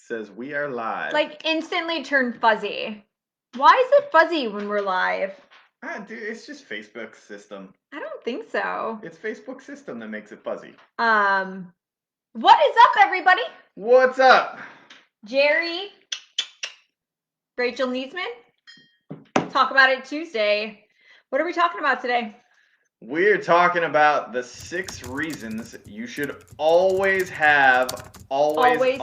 says we are live. Like instantly turned fuzzy. Why is it fuzzy when we're live? Dude, it's just Facebook's system. I don't think so. It's Facebook's system that makes it fuzzy. What is up, everybody? What's up? Jerry, Rachel Niesman. Talk about it Tuesday. What are we talking about today? We're talking about the 6 reasons you should always have, always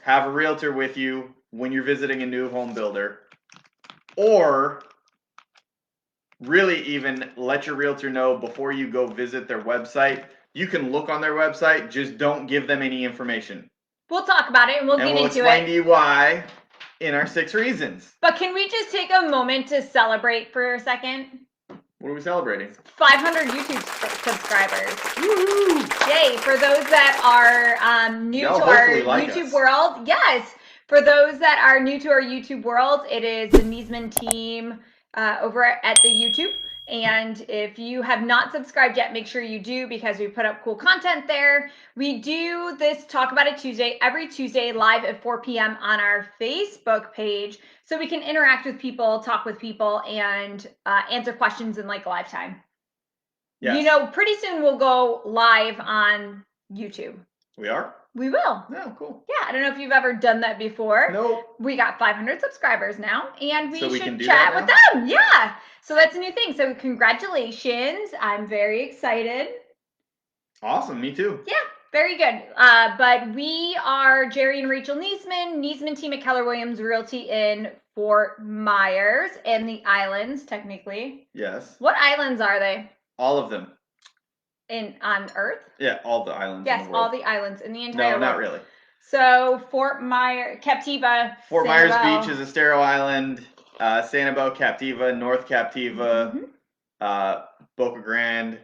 have a realtor with you when you're visiting a new home builder. Or really even let your realtor know before you go visit their website. You can look on their website, just don't give them any information. We'll talk about it and we'll get into it. And we'll explain to you why in our 6 reasons. But can we just take a moment to celebrate for a second? What are we celebrating? 500 YouTube subscribers. Woohoo! Yay! For those that are new to our YouTube world, yes. For those that are new to our YouTube world, it is the Niesman team over at the YouTube. And if you have not subscribed yet, make sure you do because we put up cool content there. We do this Talk About It Tuesday every Tuesday live at 4 p.m. on our Facebook page. So we can interact with people, talk with people, and answer questions in like live time. Yes. You know, pretty soon we'll go live on YouTube. We are? We will. Oh, cool. Yeah, I don't know if you've ever done that before. Nope. We got 500 subscribers now, and we should do chat with them. Yeah. So that's a new thing. So congratulations. I'm very excited. Awesome. Me too. Yeah. Very good. But we are Jerry and Rachel Niesman team at Keller Williams Realty in Fort Myers and the islands, technically. Yes. What islands are they? All of them. On Earth? Yeah, all the islands. Yes, in the world. all the islands in the entire world. No, not really. So Fort Myers, Captiva. Fort Myers Beach is Estero Island. Sanibel, Captiva, North Captiva, Boca Grande.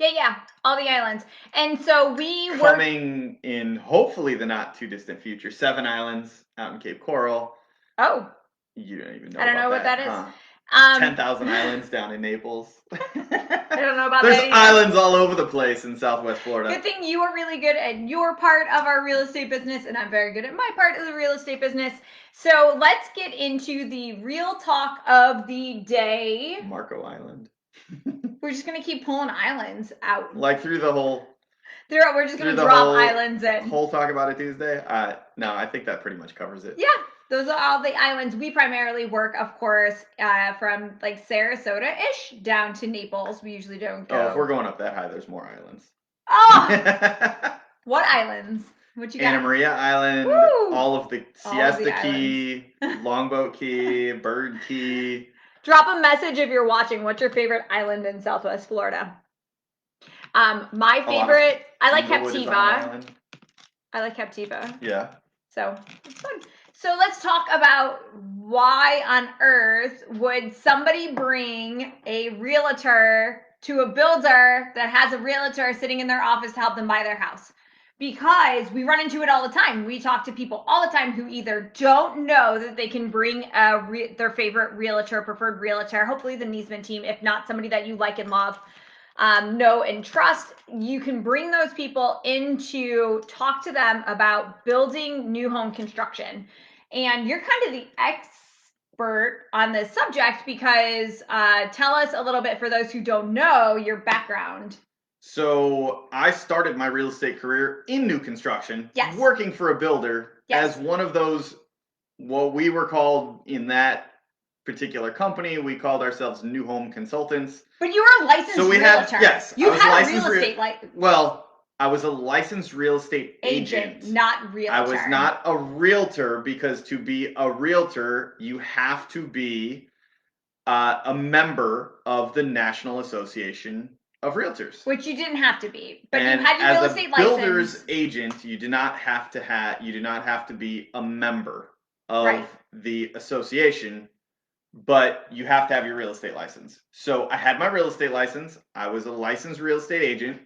Yeah, all the islands. And so we were coming in hopefully the not too distant future. 7 islands out in Cape Coral. Oh. You don't even know. I don't know what that is. Huh? 10,000 islands down in Naples. I don't know about There's that either. islands all over the place in Southwest Florida. Good thing you are really good at your part of our real estate business, and I'm very good at my part of the real estate business. So let's get into the real talk of the day. Marco Island. We're just going to keep pulling islands out. Like through the whole... We're just going to drop islands in. Whole Talk About It Tuesday? No, I think that pretty much covers it. Yeah. Those are all the islands. We primarily work, of course, from like Sarasota-ish down to Naples. We usually don't go. Oh, if we're going up that high, there's more islands. Oh! What islands? What you got? Anna Maria Island, Woo! all of the Siesta Key, Longboat Key, Bird Key. Drop a message if you're watching. What's your favorite island in Southwest Florida? My favorite, I like Captiva. I like Captiva. Yeah. So it's fun. So let's talk about why on earth would somebody bring a realtor to a builder that has a realtor sitting in their office to help them buy their house? Because we run into it all the time. We talk to people all the time who either don't know that they can bring their favorite realtor, preferred realtor, hopefully the Niesman team, if not somebody that you like and love, know and trust. You can bring those people in to talk to them about building new home construction. And you're kind of the expert on this subject because tell us a little bit, for those who don't know, your background. So I started my real estate career in new construction, working for a builder as one of those, what we were called in that particular company, we called ourselves new home consultants. But you were a licensed realtor. You had a real estate license. Well, I was a licensed real estate agent, not realtor. I was not a realtor because to be a realtor, you have to be a member of the National Association of Realtors. Which you didn't have to be, but you had your real estate license. As a builder's agent, you do not have to be a member of the association, but you have to have your real estate license. So I had my real estate license. I was a licensed real estate agent.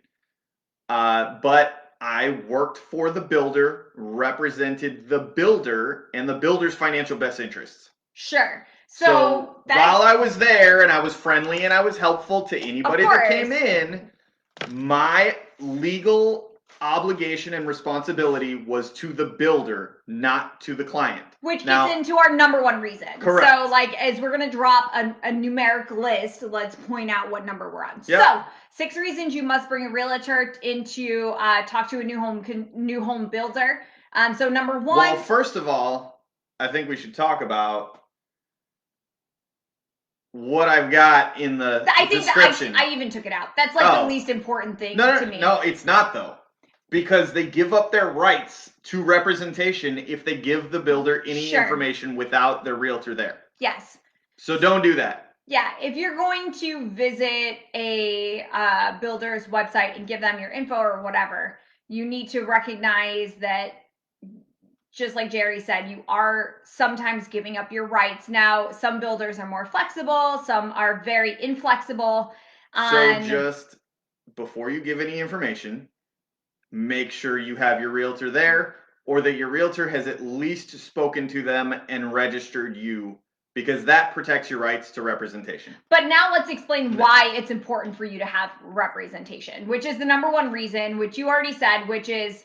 But I worked for the builder, represented the builder and the builder's financial best interests. Sure. So while I was there and I was friendly and I was helpful to anybody that came in, my legal obligation and responsibility was to the builder, not to the client. Which gets into our number one reason. Correct. So, like, as we're going to drop a numeric list, let's point out what number we're on. Yep. So, 6 reasons you must bring a realtor into talk to a new home builder. So, number 1. Well, first of all, I think we should talk about what I've got in the description. I even took it out. That's like the least important thing to me. No, it's not though. Because they give up their rights to representation if they give the builder any information without their realtor there. Yes. So don't do that. Yeah, if you're going to visit a builder's website and give them your info or whatever, you need to recognize that, just like Jerry said, you are sometimes giving up your rights. Now, some builders are more flexible, some are very inflexible. So just before you give any information, make sure you have your realtor there, or that your realtor has at least spoken to them and registered you, because that protects your rights to representation. But now let's explain why it's important for you to have representation, which is the number one reason, which you already said, which is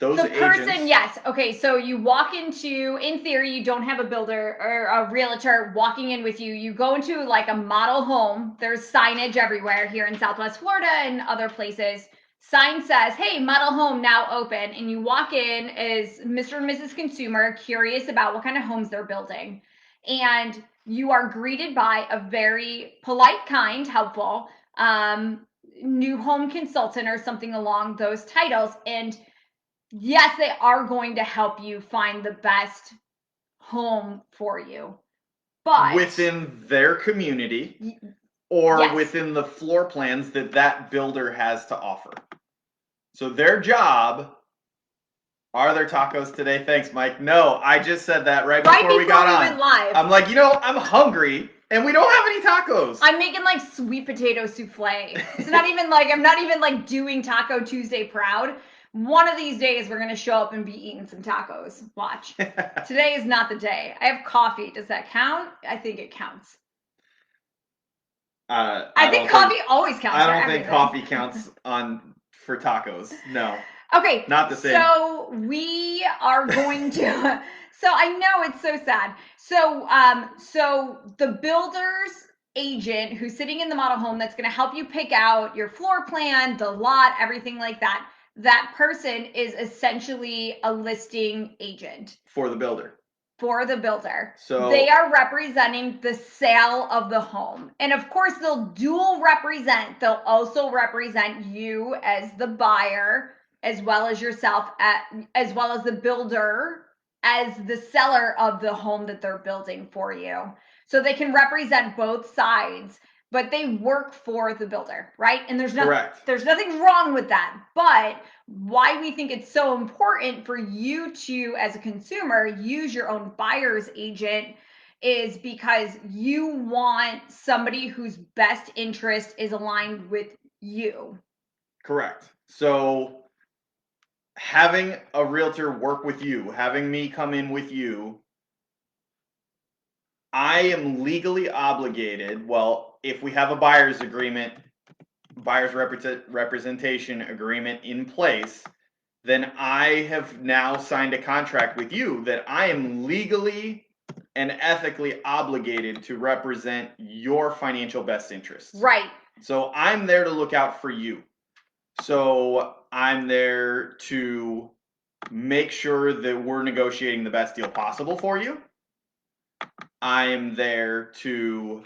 those the person. Yes. Okay. So you walk into, in theory, you don't have a builder or a realtor walking in with you. You go into like a model home. There's signage everywhere here in Southwest Florida and other places. Sign says, hey, model home now open. And you walk in as Mr. and Mrs. Consumer, curious about what kind of homes they're building. And you are greeted by a very polite, kind, helpful new home consultant or something along those titles. And yes, they are going to help you find the best home for you. But within their community or within the floor plans that that builder has to offer. So their job, are there tacos today? Thanks, Mike. No, I just said that right before we got on. Went live. I'm like, I'm hungry and we don't have any tacos. I'm making like sweet potato souffle. It's not even like, I'm not even like doing Taco Tuesday proud. One of these days we're going to show up and be eating some tacos. Watch. Today is not the day. I have coffee. Does that count? I think it counts. I think coffee always counts. I don't think coffee counts for tacos. No. Okay. Not the same. So we are going to, so I know it's so sad. So the builder's agent who's sitting in the model home that's going to help you pick out your floor plan, the lot, everything like that. That person is essentially a listing agent. For the builder. So they are representing the sale of the home. And of course, they'll dual represent. They'll also represent you as the buyer, as well as yourself, as well as the builder, as the seller of the home that they're building for you. So they can represent both sides, but they work for the builder, right? And there's nothing wrong with that. But why we think it's so important for you to, as a consumer, use your own buyer's agent is because you want somebody whose best interest is aligned with you. Correct. So having a realtor work with you, having me come in with you, I am legally obligated, well, if we have a buyer's representation agreement in place, then I have now signed a contract with you that I am legally and ethically obligated to represent your financial best interests. Right. So I'm there to look out for you. So I'm there to make sure that we're negotiating the best deal possible for you. I am there to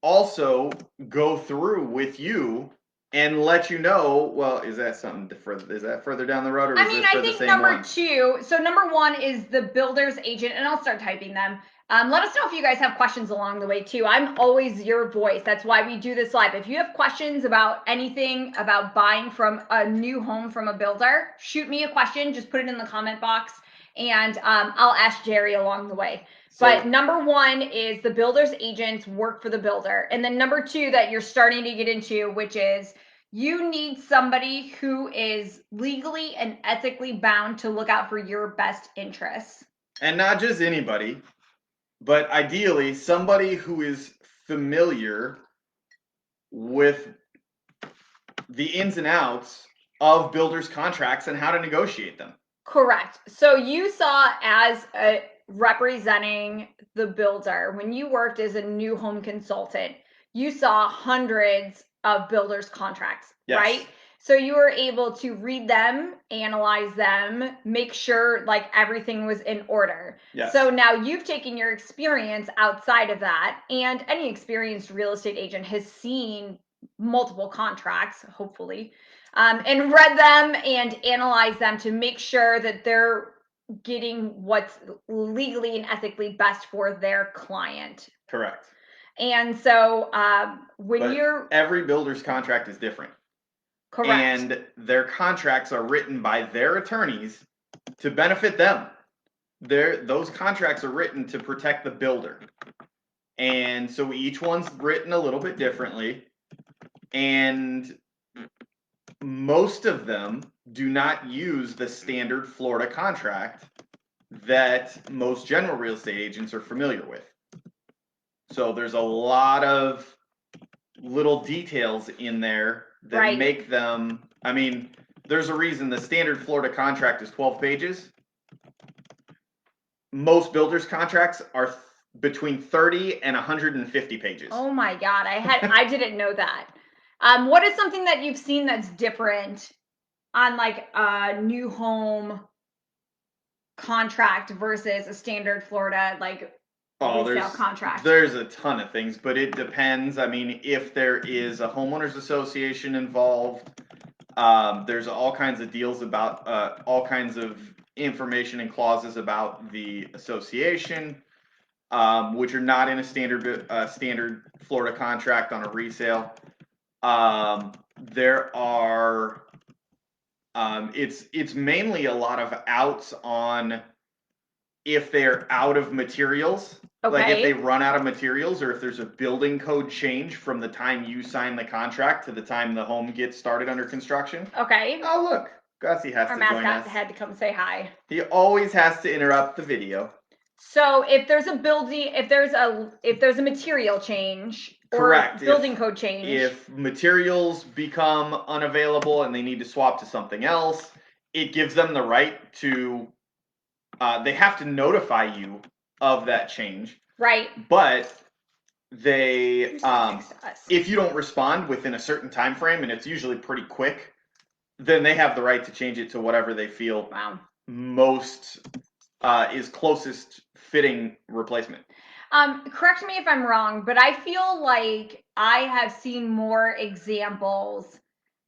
also go through with you and let you know, well, is that further down the road, or is this for the same one? I think number 2, so number 1 is the builder's agent, and I'll start typing them. Let us know if you guys have questions along the way too. I'm always your voice. That's why we do this live. If you have questions about anything about buying from a new home from a builder, shoot me a question, just put it in the comment box, and I'll ask Jerry along the way. But number 1 is the builder's agents work for the builder. And then number 2 that you're starting to get into, which is you need somebody who is legally and ethically bound to look out for your best interests. And not just anybody, but ideally somebody who is familiar with the ins and outs of builders' contracts and how to negotiate them. Correct. So you saw as representing the builder, when you worked as a new home consultant, you saw hundreds of builders' contracts, Yes. right? So you were able to read them, analyze them, make sure like everything was in order. Yes. So now you've taken your experience outside of that, and any experienced real estate agent has seen multiple contracts, hopefully, and read them and analyzed them to make sure that they're getting what's legally and ethically best for their client. Correct. And so when every builder's contract is different. Correct. And their contracts are written by their attorneys to benefit them. Those contracts are written to protect the builder. And so each one's written a little bit differently. And most of them do not use the standard Florida contract that most general real estate agents are familiar with. So there's a lot of little details in there that make them, I mean, there's a reason the standard Florida contract is 12 pages. Most builders' contracts are between 30 and 150 pages. Oh my God, I didn't know that. What is something that you've seen that's different on like a new home contract versus a standard Florida like resale contract? There's a ton of things, but it depends. I mean, if there is a homeowners association involved, there's all kinds of deals about all kinds of information and clauses about the association, which are not in a standard Florida contract on a resale. There are it's mainly a lot of outs on if they're out of materials. Okay. Like if they run out of materials, or if there's a building code change from the time you sign the contract to the time the home gets started under construction. Okay. Oh, look, Gussie has to join us. Our mascot had to come say hi. He always has to interrupt the video. So if there's a building, if there's a material change, correct, or building code change, if materials become unavailable and they need to swap to something else, it gives them the right to. They have to notify you of that change. Right. But they, if you don't respond within a certain time frame, and it's usually pretty quick, then they have the right to change it to whatever they feel most is closest fitting replacement. Correct me if I'm wrong, but I feel like I have seen more examples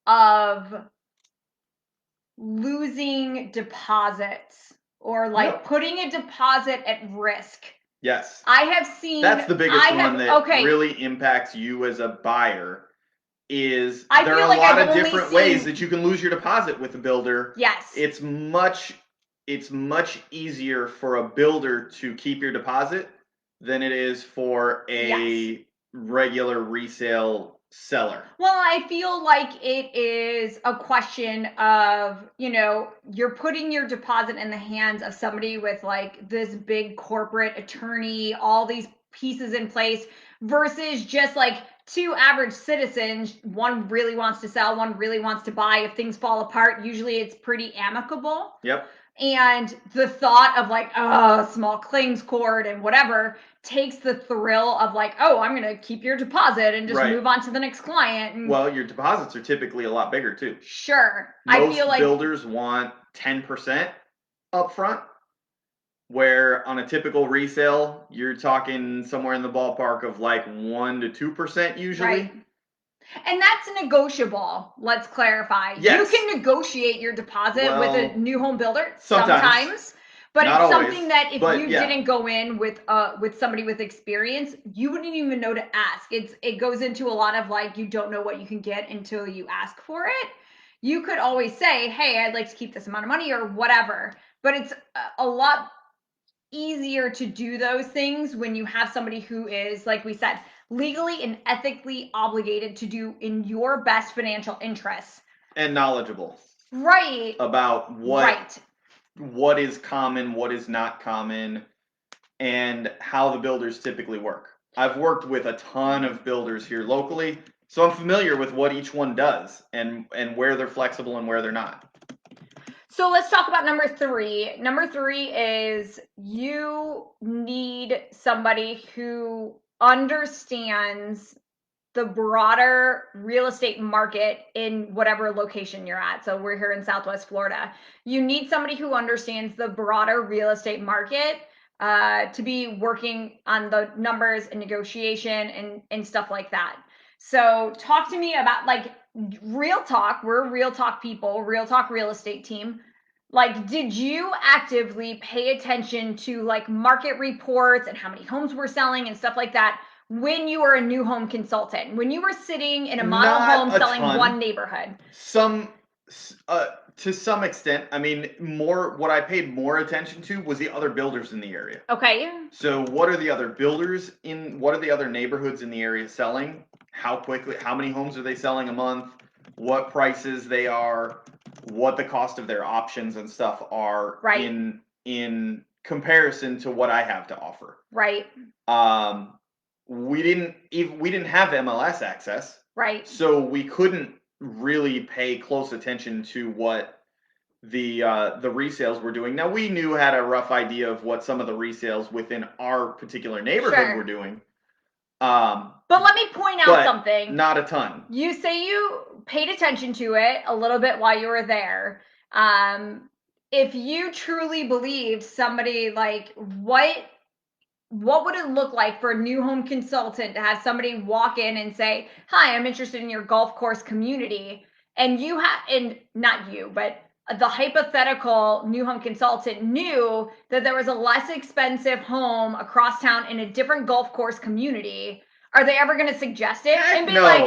of losing deposits or like putting a deposit at risk. Yes. I have seen. That's the biggest one that really impacts you as a buyer. There are a lot of different ways that you can lose your deposit with a builder. Yes. It's much easier for a builder to keep your deposit than it is for a regular resale seller. Well, I feel like it is a question of, you're putting your deposit in the hands of somebody with like this big corporate attorney, all these pieces in place, versus just like two average citizens. One really wants to sell, one really wants to buy. If things fall apart, usually it's pretty amicable. Yep. And the thought of like, small claims court and whatever takes the thrill of like, I'm going to keep your deposit and just move on to the next client. And well, your deposits are typically a lot bigger too. Sure. Most I feel like builders want 10% upfront, where on a typical resale, you're talking somewhere in the ballpark of like 1 to 2% usually. Right. And that's negotiable. Let's clarify. Yes. You can negotiate your deposit with a new home builder sometimes, but not it's always, something that if you didn't go in with somebody with experience, you wouldn't even know to ask. It goes into a lot of like, you don't know what you can get until you ask for it. You could always say, hey, I'd like to keep this amount of money or whatever, but it's a lot easier to do those things when you have somebody who is, like we said, legally and ethically obligated to do in your best financial interests. And knowledgeable. Right. About what is common, what is not common, and how the builders typically work. I've worked with a ton of builders here locally, So I'm familiar with what each one does and where they're flexible and where they're not. So let's talk about number 3. Number 3 is you need somebody who understands the broader real estate market in whatever location you're at. So we're here in Southwest Florida. You need somebody who understands the broader real estate market to be working on the numbers and negotiation and stuff like that. So talk to me about like real talk. We're real talk people, real talk real estate team. Like, did you actively pay attention to like market reports and how many homes we're selling and stuff like that when you were a new home consultant, when you were sitting in a model home selling one neighborhood? To some extent. I mean, what I paid more attention to was the other builders in the area. Okay. So what are the other builders what are the other neighborhoods in the area selling? How many homes are they selling a month? What prices they are, what the cost of their options and stuff are in comparison to what I have to offer. Right. We didn't have MLS access. Right. So we couldn't really pay close attention to what the resales were doing. Now we had a rough idea of what some of the resales within our particular neighborhood were doing. But let me point out something. Not a ton. You say you paid attention to it a little bit while you were there. If you truly believed somebody, like what would it look like for a new home consultant to have somebody walk in and say, "Hi, I'm interested in your golf course community," and not you, but the hypothetical new home consultant knew that there was a less expensive home across town in a different golf course community? Are they ever going to suggest it and be like,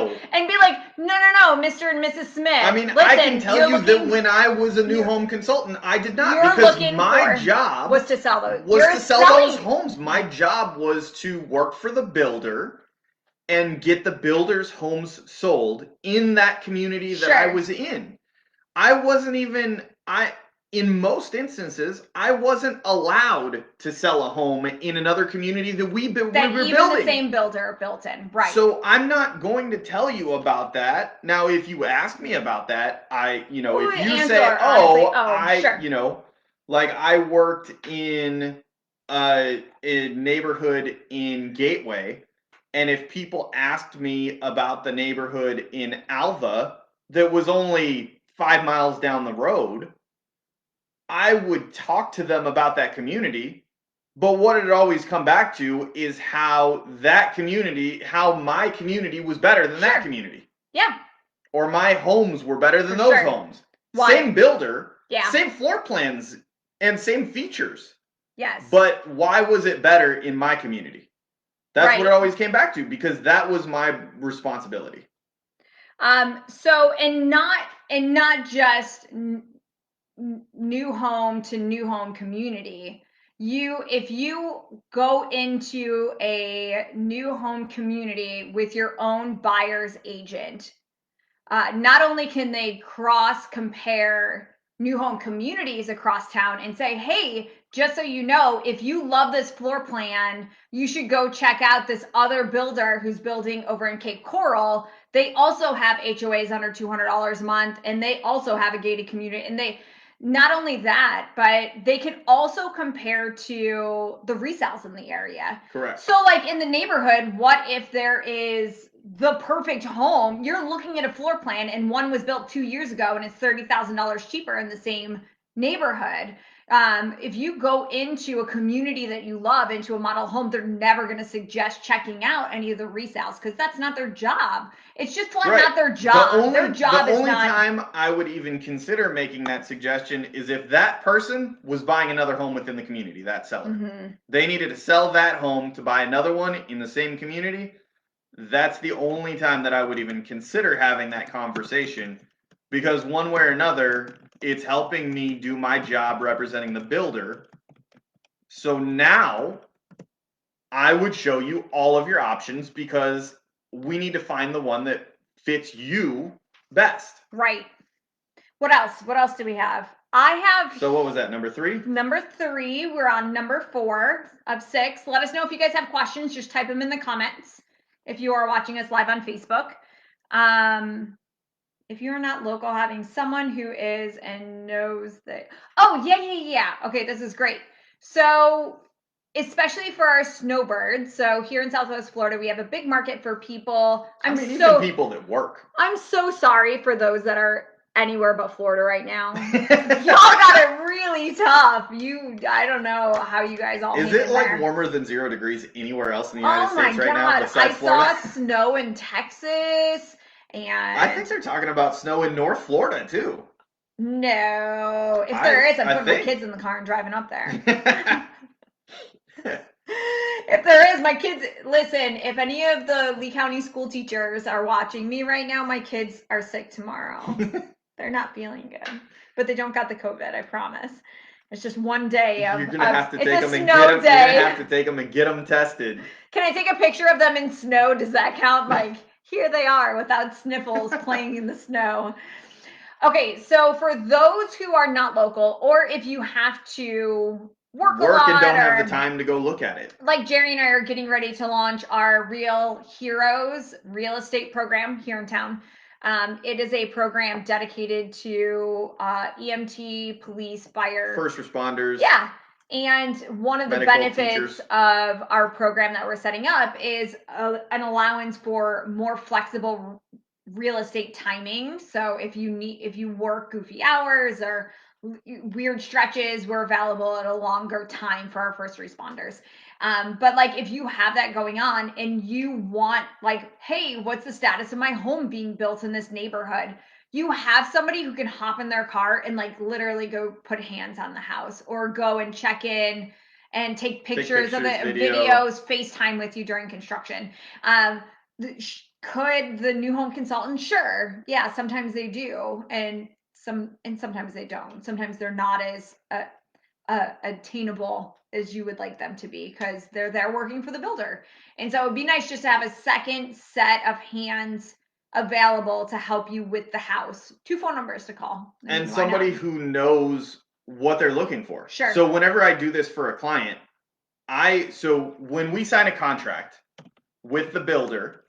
no, Mr. and Mrs. Smith? I mean, I can tell you that when I was a new home consultant, I did not, because my job was to sell those. Those homes. My job was to work for the builder and get the builder's homes sold in that community that I was in. In most instances, I wasn't allowed to sell a home in another community that we were building. The same builder built in, right? So I'm not going to tell you about that. Now, if you ask me about that, if you say, like I worked in a neighborhood in Gateway, and if people asked me about the neighborhood in Alva that was only 5 miles down the road, I would talk to them about that community, but what it always come back to is how my community was better than that community. Yeah. Or my homes were better than those homes. Why? Same builder, same floor plans, and same features. Yes. But why was it better in my community? That's what it always came back to, because that was my responsibility. So, and not just new home to new home community. If you go into a new home community with your own buyer's agent, not only can they cross compare new home communities across town and say, "Hey, just so you know, if you love this floor plan, you should go check out this other builder who's building over in Cape Coral. They also have HOAs under $200 a month, and they also have a gated community." And not only that, but they can also compare to the resales in the area. Correct. So like in the neighborhood, what if there is the perfect home? You're looking at a floor plan and one was built 2 years ago and it's $30,000 cheaper in the same neighborhood. If you go into a community that you love, into a model home, they're never going to suggest checking out any of the resales because that's not their job. It's just not their job. The only time I would even consider making that suggestion is if that person was buying another home within the community, that seller. Mm-hmm. They needed to sell that home to buy another one in the same community. That's the only time that I would even consider having that conversation, because one way or another, it's helping me do my job representing the builder. So now I would show you all of your options, because we need to find the one that fits you best. Right. What else? What else do we have? So what was that, number 3? Number 3. We're on number 4 of 6. Let us know if you guys have questions. Just type them in the comments if you are watching us live on Facebook. If you're not local, having someone who is and knows that. Oh, yeah. Okay, this is great. So, especially for our snowbirds. So here in Southwest Florida, we have a big market for people. Even people that work. I'm so sorry for those that are anywhere but Florida right now. Y'all got it really tough. I don't know how you guys all. Is it like warmer than 0 degrees anywhere else in the United States right now besides Florida? I saw snow in Texas, and I think they're talking about snow in North Florida too. No, if there is, I'm putting my kids in the car and driving up there. If there is, my kids, listen, if any of the Lee County school teachers are watching me right now, my kids are sick tomorrow. They're not feeling good, but they don't got the COVID, I promise. It's just one day of, you're gonna have to take them and get them tested. Can I take a picture of them in snow? Does that count? Like, here they are without sniffles playing in the snow. Okay, so for those who are not local, or if you have to work a lot and don't have the time to go look at it. Like Jerry and I are getting ready to launch our Real Heroes real estate program here in town. It is a program dedicated to EMT, police, fire, first responders. Yeah. And one of the benefits of our program that we're setting up is an allowance for more flexible real estate timing. So if you work goofy hours or weird stretches, we're available at a longer time for our first responders. But like if you have that going on and you want like, hey, what's the status of my home being built in this neighborhood? You have somebody who can hop in their car and like literally go put hands on the house or go and check in and take pictures of it, videos, FaceTime with you during construction. Could the new home consultant? Sure. Yeah, sometimes they do. And sometimes they don't. Sometimes they're not as attainable as you would like them to be because they're there working for the builder. And so it would be nice just to have a second set of hands available to help you with the house. 2 phone numbers to call. And somebody who knows what they're looking for. Sure. So whenever I do this for a client, so when we sign a contract with the builder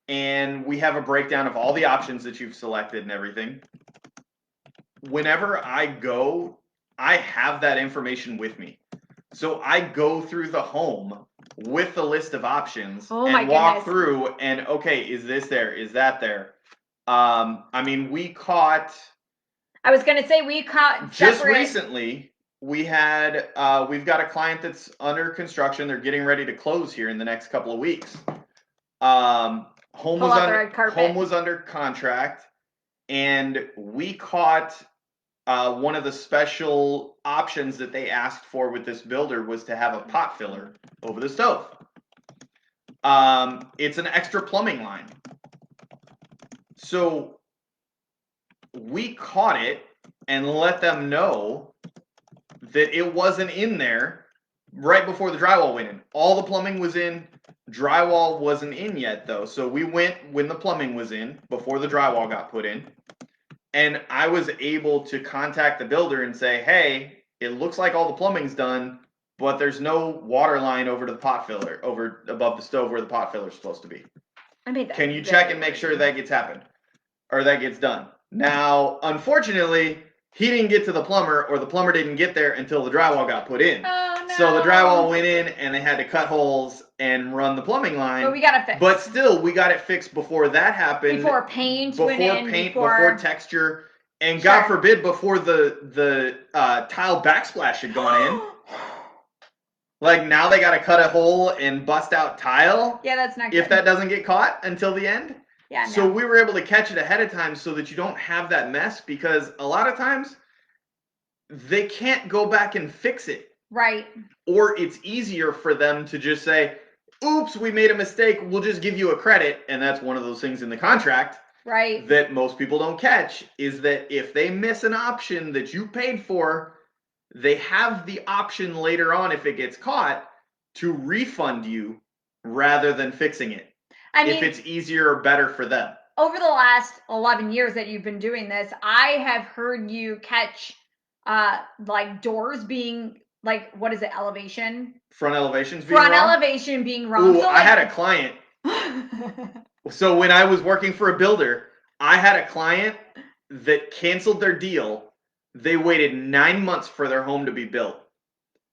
and we have a breakdown of all the options that you've selected and everything, whenever I go, I have that information with me. So I go through the home with the list of options and walk through and, okay, is this there? Is that there? I mean, we caught just recently, we've got a client that's under construction. They're getting ready to close here in the next couple of weeks. Home was under contract, and we caught one of the special options that they asked for with this builder was to have a pot filler over the stove. It's an extra plumbing line. So we caught it and let them know that it wasn't in there right before the drywall went in. All the plumbing was in. Drywall wasn't in yet, though. So we went when the plumbing was in, before the drywall got put in. And I was able to contact the builder and say, hey, it looks like all the plumbing's done, but there's no water line over to the pot filler, over above the stove where the pot filler is supposed to be. Can you check and make sure that gets done? Now, unfortunately, he didn't get to the plumber, or the plumber didn't get there until the drywall got put in. Oh, no. So the drywall went in, and they had to cut holes and run the plumbing line. But we got it fixed. But still, we got it fixed before that happened. Before paint went in. Before texture, and God forbid, before the tile backsplash had gone in. Like, now they got to cut a hole and bust out tile. Yeah, that's not good. If that doesn't get caught until the end. Yeah, so we were able to catch it ahead of time so that you don't have that mess, because a lot of times they can't go back and fix it. Right. Or it's easier for them to just say, oops, we made a mistake, we'll just give you a credit. And that's one of those things in the contract, right, that most people don't catch, is that if they miss an option that you paid for, they have the option later on, if it gets caught, to refund you rather than fixing it. I mean, if it's easier or better for them. Over the last 11 years that you've been doing this, I have heard you catch like doors being, like, what is it, elevation? Front elevations being wrong? Front elevation being wrong. Ooh, so, like, I had a client So when I was working for a builder, I had a client that canceled their deal. They waited 9 months for their home to be built.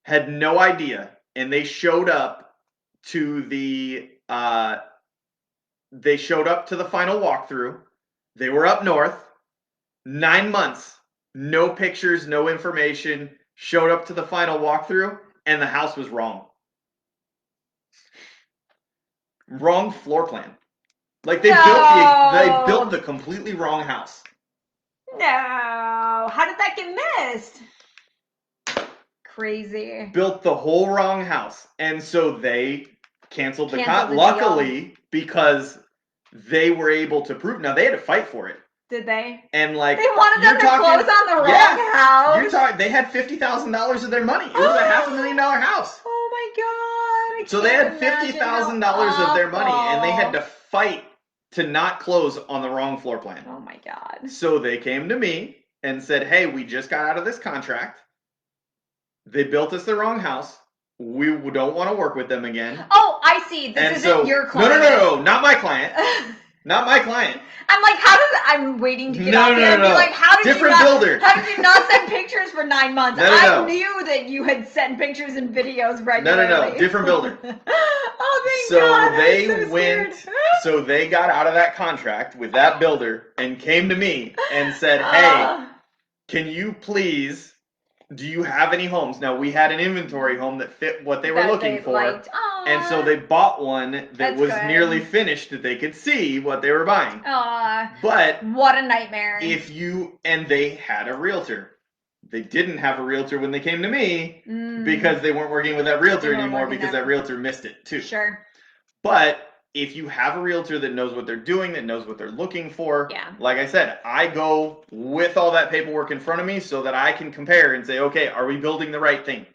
Had no idea, and they showed up to the final walkthrough. They were up north. 9 months, no pictures, no information. Showed up to the final walkthrough, and the house was wrong. Wrong floor plan. Like they built the completely wrong house. No. How did that get missed? Crazy. Built the whole wrong house. And so they canceled the luckily, because they were able to prove. Now they had to fight for it. Did they? And like they wanted them to close on the wrong house. They had $50,000 of their money. It was a $500,000 house. Oh my God. So they had $50,000 of their money, and they had to fight to not close on the wrong floor plan. Oh my God. So they came to me and said, hey, we just got out of this contract. They built us the wrong house. We don't want to work with them again. Oh, I see. This isn't your client. No, not my client. Not my client. I'm like, I'm waiting to get out there and be like, how did you not send pictures for 9 months? I knew that you had sent pictures and videos regularly. No, different builder. Oh, thank God. So they got out of that contract with that builder and came to me and said, hey, can you please, do you have any homes? Now, we had an inventory home that fit what they were looking for. And so they bought one that was nearly finished that they could see what they were buying. But what a nightmare. And they had a realtor. They didn't have a realtor when they came to me because they weren't working with that realtor anymore because that realtor missed it too. Sure. But if you have a realtor that knows what they're doing, that knows what they're looking for, like I said, I go with all that paperwork in front of me so that I can compare and say, okay, are we building the right thing?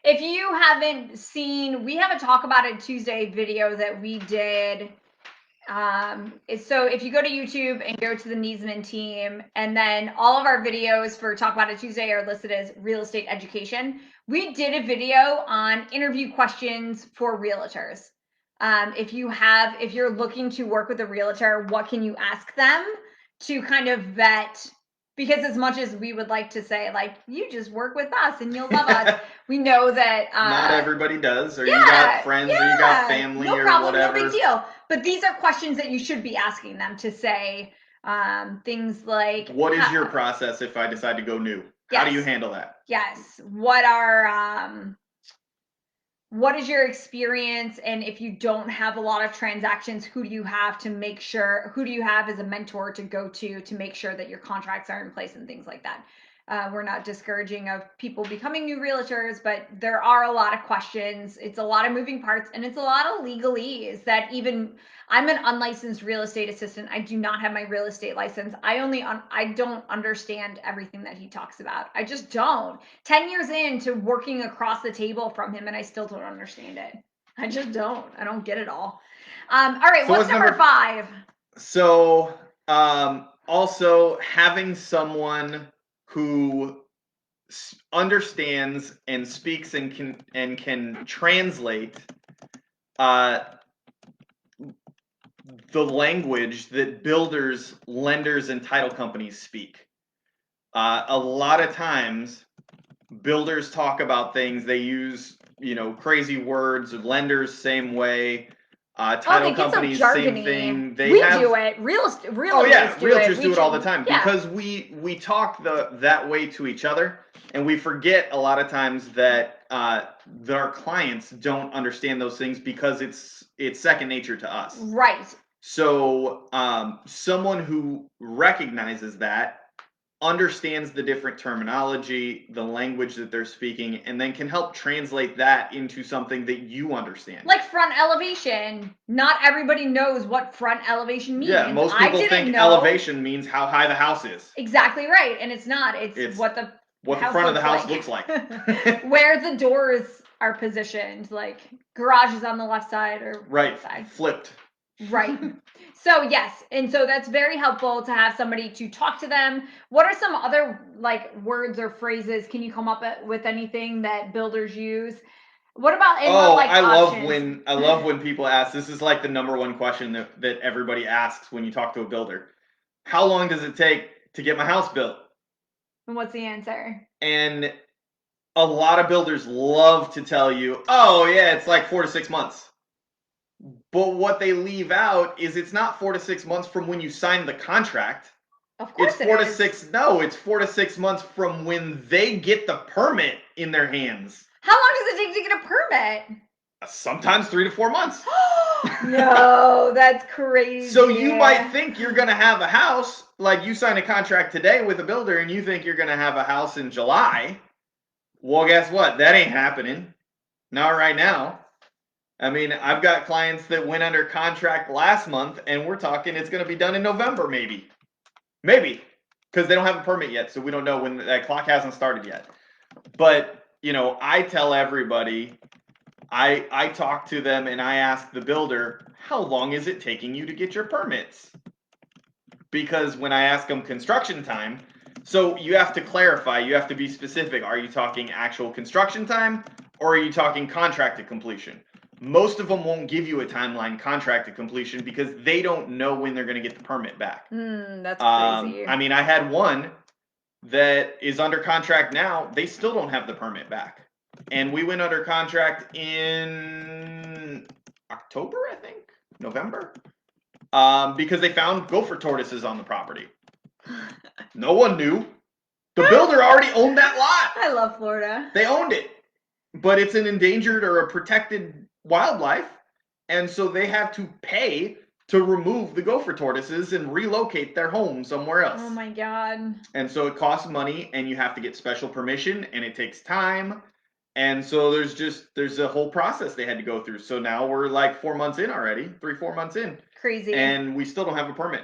If you haven't seen, we have a Talk About It Tuesday video that we did. So if you go to YouTube and go to the Niesman team, and then all of our videos for Talk About It Tuesday are listed as real estate education. We did a video on interview questions for realtors. If you're looking to work with a realtor, what can you ask them to kind of vet? Because as much as we would like to say, like, you just work with us and you'll love us, we know that not everybody does, or you got friends, or you got family, no problem, whatever. No big deal. But these are questions that you should be asking them to say things like, what is your process if I decide to go new? How do you handle that? Yes. What is your experience? And if you don't have a lot of transactions, who do you have as a mentor to go to make sure that your contracts are in place and things like that? We're not discouraging of people becoming new realtors, but there are a lot of questions. It's a lot of moving parts, and it's a lot of legalese that even I'm an unlicensed real estate assistant. I do not have my real estate license. I don't understand everything that he talks about. I just don't. 10 years into working across the table from him, and I still don't understand it. I just don't. I don't get it all. All right, so what's number 5? So also having someone who understands and speaks and can translate the language that builders, lenders, and title companies speak. A lot of times, builders talk about things. They use, crazy words. Lenders, same way. Title companies, same thing. We do it. Realtors do it all the time because we talk that way to each other, and we forget a lot of times that our clients don't understand those things because it's second nature to us. Right. So someone who recognizes that, understands the different terminology, the language that they're speaking, and then can help translate that into something that you understand. Like front elevation. Not everybody knows what front elevation means. Yeah, most people think elevation means how high the house is. Exactly right, and it's not. It's what the front of the house looks like. Where the doors are positioned, like garage is on the left side or right side. Flipped. Right. So yes, and so that's very helpful to have somebody to talk to them. What are some other words or phrases? Can you come up with anything that builders use? What about I options? love when people ask. This is like the number one question that everybody asks when you talk to a builder. How long does it take to get my house built? And what's the answer? And a lot of builders love to tell you, oh yeah, it's like 4 to 6 months. But what they leave out is it's not 4 to 6 months from when you sign the contract. Of course It's 4 to 6 months from when they get the permit in their hands. How long does it take to get a permit? Sometimes 3 to 4 months. No, that's crazy. So you might think you're going to have a house, like you sign a contract today with a builder and you think you're going to have a house in July. Well, guess what? That ain't happening. Not right now. I mean, I've got clients that went under contract last month and we're talking it's going to be done in November, maybe. Maybe. Because they don't have a permit yet, so we don't know when that clock hasn't started yet. But, I tell everybody, I talk to them and I ask the builder, how long is it taking you to get your permits? Because when I ask them construction time, so you have to clarify, you have to be specific. Are you talking actual construction time or are you talking contract to completion? Most of them won't give you a timeline contract to completion because they don't know when they're going to get the permit back. That's crazy. I mean, I had one that is under contract now. They still don't have the permit back. And we went under contract in October, I think, November, because they found gopher tortoises on the property. No one knew. The builder already owned that lot. I love Florida. They owned it, but it's an endangered or a protected wildlife, and so they have to pay to remove the gopher tortoises and relocate their home somewhere else. Oh my God. And so it costs money and you have to get special permission and it takes time. And so there's a whole process they had to go through. So now we're like 4 months in already, 3-4 months in. Crazy. And we still don't have a permit.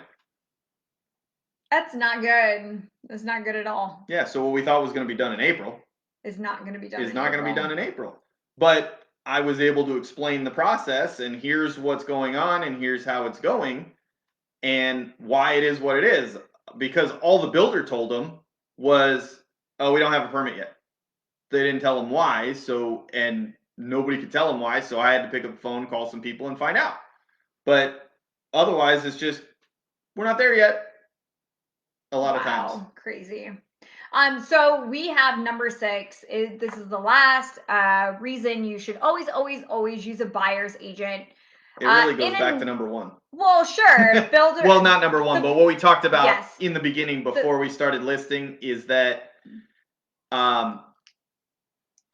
That's not good. That's not good at all. Yeah, so what we thought was going to be done in April is not going to be done is not going to be done in April. But I was able to explain the process and here's what's going on and here's how it's going and why it is what it is. Because all the builder told them was, oh, we don't have a permit yet. They didn't tell them why, and nobody could tell them why, so I had to pick up the phone, call some people, and find out. But otherwise, it's just, we're not there yet. A lot of times. Crazy. So we have number 6. This is the last reason you should always use a buyer's agent. It really goes back to number 1. Well, sure. Builder. Well, not number 1, but what we talked about yes. in the beginning before we started listing is that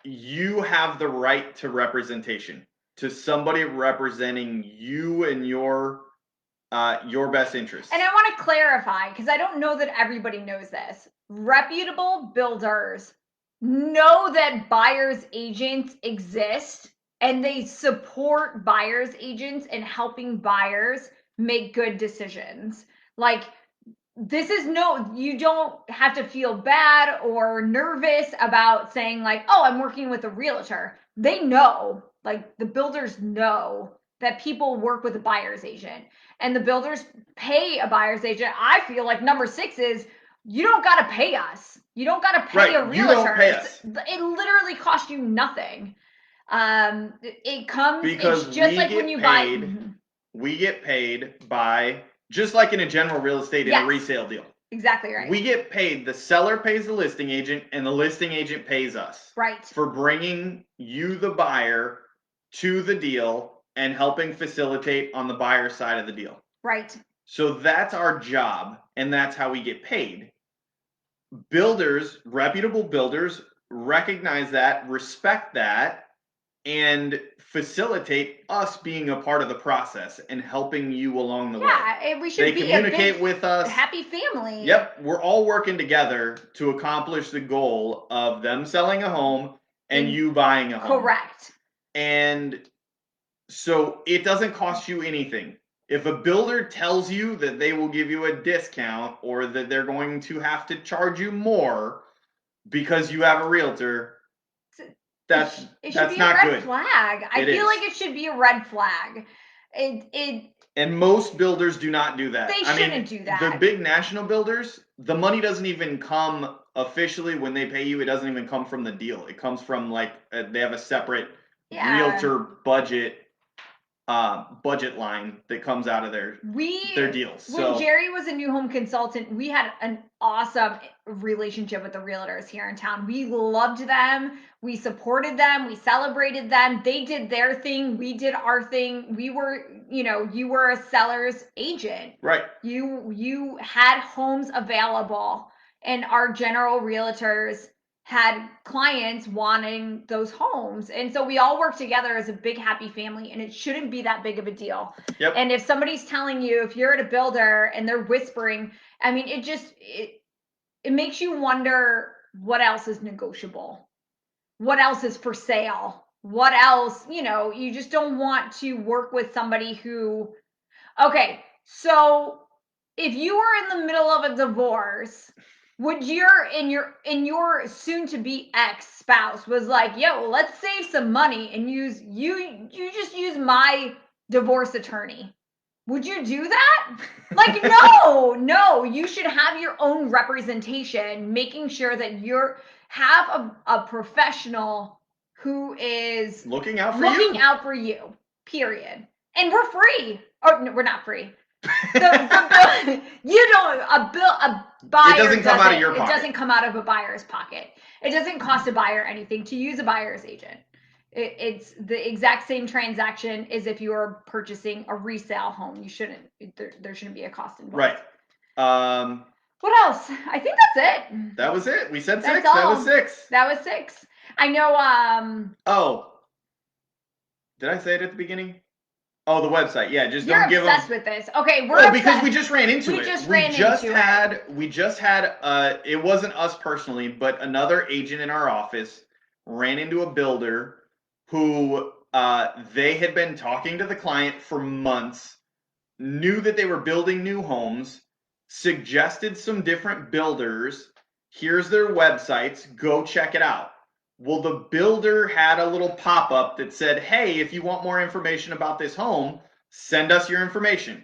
you have the right to representation, to somebody representing you and your best interest. And I want to clarify, because I don't know that everybody knows this. Reputable builders know that buyer's agents exist and they support buyer's agents in helping buyers make good decisions. Like, this is you don't have to feel bad or nervous about saying like, oh, I'm working with a realtor. They know, like the builders know that people work with a buyer's agent and the builders pay a buyer's agent. I feel like number 6 is you don't got to pay us. You don't got to pay a realtor. You don't pay us. It literally costs you nothing. It comes because it's just like when you buy. We get paid by, just like in a general real estate in a resale deal. Exactly right. We get paid. The seller pays the listing agent and the listing agent pays us. Right. For bringing you, the buyer, to the deal and helping facilitate on the buyer side of the deal. Right. So that's our job and that's how we get paid. Builders, reputable builders, recognize that, respect that, and facilitate us being a part of the process and helping you along the way. Yeah, we should be communicate with us. Happy family. Yep, we're all working together to accomplish the goal of them selling a home and you buying a home. Correct. And so it doesn't cost you anything. If a builder tells you that they will give you a discount or that they're going to have to charge you more because you have a realtor, that's not good. It should be a red flag. I feel like it should be a red flag. And most builders do not do that. They shouldn't do that. The big national builders, the money doesn't even come officially when they pay you. It doesn't even come from the deal. It comes from they have a separate realtor budget line that comes out of their deals. When Jerry was a new home consultant, we had an awesome relationship with the realtors here in town. We loved them. We supported them. We celebrated them. They did their thing. We did our thing. We were, you were a seller's agent. Right. You had homes available, and our general realtors had clients wanting those homes. And so we all work together as a big, happy family, and it shouldn't be that big of a deal. Yep. And if somebody's telling you, if you're at a builder and they're whispering, I mean, it makes you wonder what else is negotiable, what else is for sale, what else, you just don't want to work with somebody who, okay, so if you were in the middle of a divorce, would your soon to be ex-spouse was like, yo, let's save some money and you just use my divorce attorney, would you do that? Like, no, you should have your own representation, making sure that have a professional who is looking out for you, period. And we're free. Or no, we're not free. A buyer. It doesn't come out of your pocket. It doesn't come out of a buyer's pocket. It doesn't cost a buyer anything to use a buyer's agent. It's the exact same transaction as if you were purchasing a resale home. There shouldn't be a cost involved. Right. What else? I think that's it. That was it. We said that's 6. All. That was 6. I know. Oh. Did I say it at the beginning? Oh, the website. Yeah, just You're don't give them. You're obsessed with this. Okay, we're obsessed. Because we just ran into it. We just had. It wasn't us personally, but another agent in our office ran into a builder who they had been talking to the client for months, knew that they were building new homes, suggested some different builders. Here's their websites. Go check it out. Well, the builder had a little pop-up that said, hey, if you want more information about this home, send us your information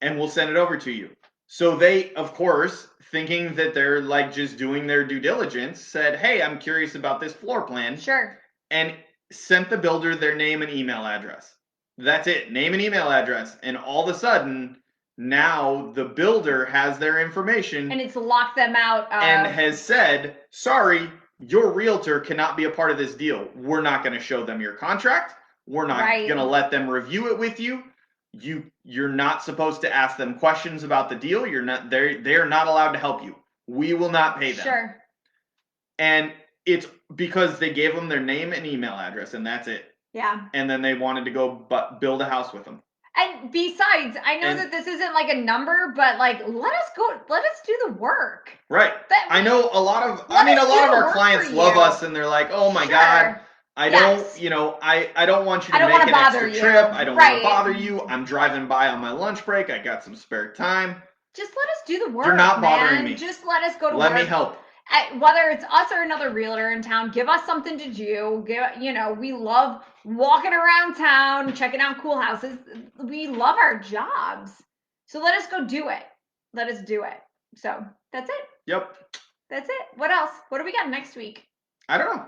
and we'll send it over to you. So they, of course, thinking that they're like just doing their due diligence, said, hey, I'm curious about this floor plan. Sure. And sent the builder their name and email address. That's it, name and email address. And all of a sudden, now the builder has their information. And it's locked them out. And has said, sorry, your realtor cannot be a part of this deal. We're not going to show them your contract. We're not going to let them review it with you. You're not supposed to ask them questions about the deal. They're not allowed to help you. We will not pay them. Sure. And it's because they gave them their name and email address, and that's it. Yeah. And then they wanted to go build a house with them. And besides, I know that this isn't like a number, but like, let us do the work. Right. I know a lot of our clients love us, and they're like, oh my God, I don't want you to make an extra trip. I don't want to bother you. I'm driving by on my lunch break. I got some spare time. Just let us do the work. You're not bothering me. Just let us go to work. Let me help. Whether it's us or another realtor in town, give us something to do. We love walking around town, checking out cool houses. We love our jobs. So let us go do it. Let us do it. So that's it. Yep. That's it. What else? What do we got next week? I don't know.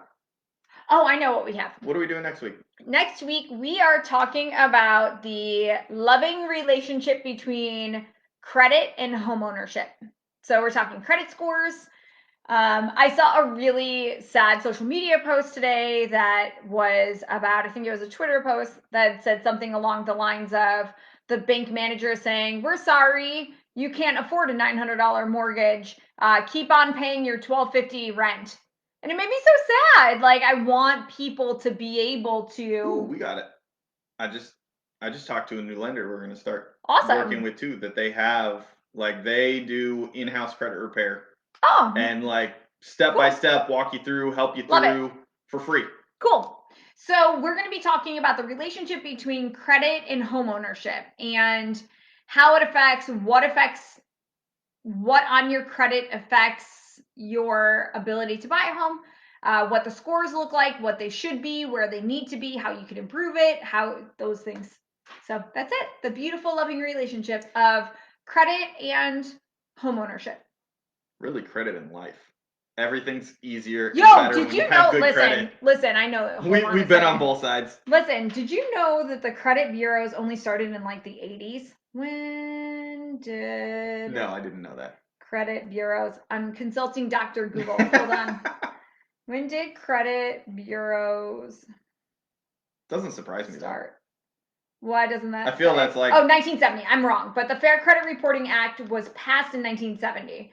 Oh, I know what we have. What are we doing next week? Next week, we are talking about the loving relationship between credit and homeownership. So we're talking credit scores. I saw a really sad social media post today that was about, I think it was a Twitter post that said something along the lines of the bank manager saying, we're sorry, you can't afford a $900 mortgage. Keep on paying your $1,250 rent. And it made me so sad. Like, I want people to be able to. Ooh, we got it. I just talked to a new lender we're going to start working with too, that they have, like, they do in-house credit repair. Oh. And like step by step, walk you through, help you through for free. Cool. So we're going to be talking about the relationship between credit and homeownership and how it affects what on your credit affects your ability to buy a home, what the scores look like, what they should be, where they need to be, how you can improve it, how those things. So that's it. The beautiful, loving relationship of credit and homeownership. Really credit in life. Everything's easier. Yo, and better did when you you have know? good credit. Listen. I know. We've been on both sides. Listen, did you know that the credit bureaus only started in like the 80s? When did? No, I didn't know that. Credit bureaus. I'm consulting Dr. Google. Hold on. When did credit bureaus Doesn't surprise me start? Why doesn't that? I feel that's like 1970. I'm wrong, but the Fair Credit Reporting Act was passed in 1970.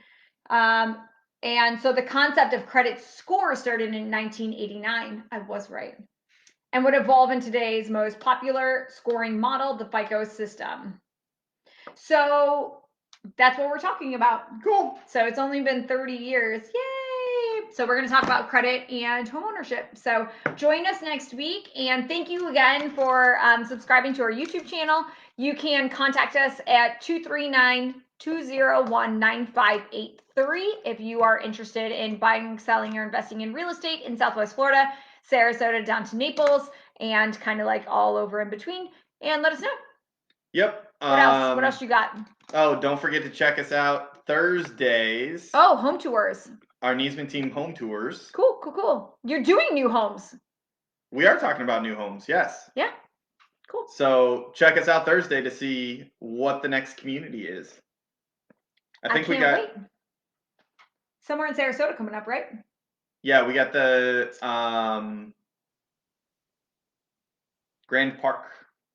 And so the concept of credit score started in 1989. I was right. And would evolve in today's most popular scoring model, the FICO system. So that's what we're talking about. Cool. So it's only been 30 years. Yay! So we're going to talk about credit and homeownership. So join us next week. And thank you again for subscribing to our YouTube channel. You can contact us at 239-201-9583 if you are interested in buying, selling, or investing in real estate in Southwest Florida, Sarasota down to Naples, and kind of like all over in between. And let us know. Yep. What else? What else you got? Oh, don't forget to check us out Thursdays. Oh, home tours. Our Niesman team home tours. Cool. You're doing new homes. We are talking about new homes, yes. Yeah. Cool. So check us out Thursday to see what the next community is. I think we got wait. Somewhere in Sarasota coming up, right? Yeah, we got the Grand Park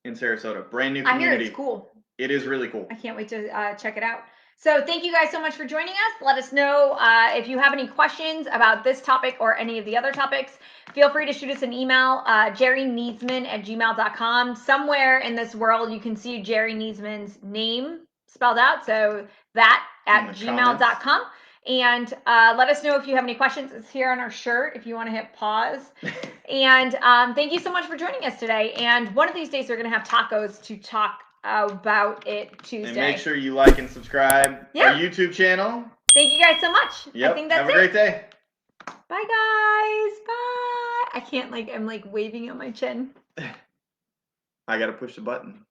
in Sarasota. Brand new community. I hear it's cool. It is really cool. I can't wait to check it out. So thank you guys so much for joining us. Let us know if you have any questions about this topic or any of the other topics. Feel free to shoot us an email, jerryniesman@gmail.com. Somewhere in this world, you can see Jerry Niesman's name spelled out. So that at gmail.com. And let us know if you have any questions. It's here on our shirt if you want to hit pause. And thank you so much for joining us today. And one of these days, we're going to have tacos to talk about it Tuesday. And make sure you like and subscribe our YouTube channel. Thank you guys so much. Yep. I think that's Have a great day. Bye, guys. Bye. I can't, I'm waving at my chin. I got to push the button.